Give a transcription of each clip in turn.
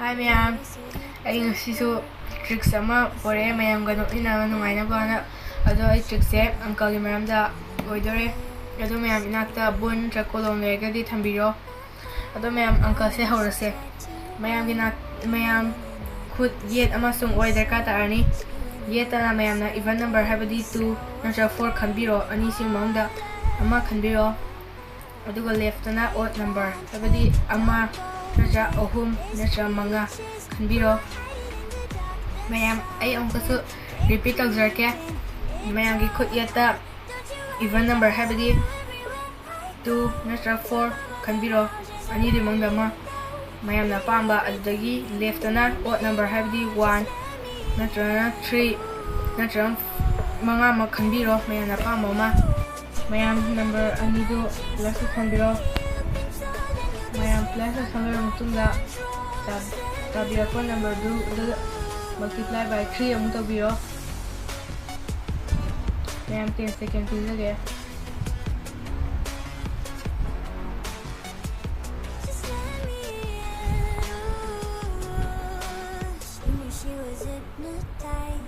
Hi ma'am, I ngasisu tricks ama pore mayam ga nokina nungaina bana ado ai tricks e uncle gi maramda oidore ado mayam inakta bun trakolom legadi thambiro ado mayam uncle se horase mayam gi nak mayam khut yet amasung oi darka tarani yetana mayam na even number habadi 2 natra 4 khanbiro ani sing mangda ama khanbiro aduga left na odd number habadi ama natra ohum natra manga khanbiro mayam ai amkasu repeat tawjarke mayam gi khut yeta even number habadi 2 natra 4 khanbiro ani di mangda ma mayam na pamba adagi left na odd number habadi 1 natra 3 natra manga ma khanbiro mayam na pamba ma mayam number ani do plus khanbiro mayam plus samar mutunda tabira phone number do multiply by 3 amuk tabiro mayam 10 second pilage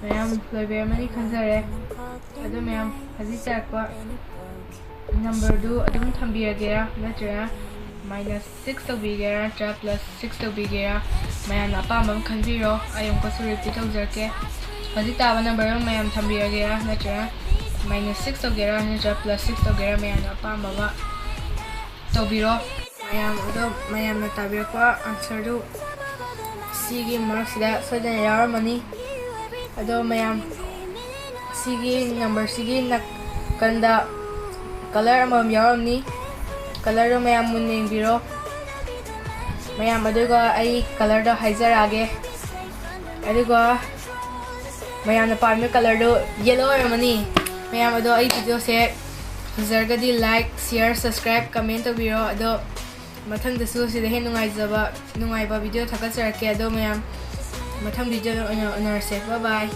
mayam flavor mani khanjare ado mayam haji chakwa number do adum thambirage natra -6 tawbigera natra +6 tawbigera mayam na pambam khanbiro ayong ko su repeat tawjarke haji taba number mayam thambirage natra -6 tawgera natra +6 tawgera mayam na pambama tawbiro mayam ado mayam na tabirko answer do sigi marks da sodan yaramani ado mayam sigi number sigi nak kanda color amam yaramni color mayam munning biro mayam aduga ai color do haijarage aduga mayam na palme color do yellow ramani mayam ado ai video se zargadi like share subscribe comment to biro ado mathang da su se de nungai ba video thakasarake ado mayam mathang video no se bye bye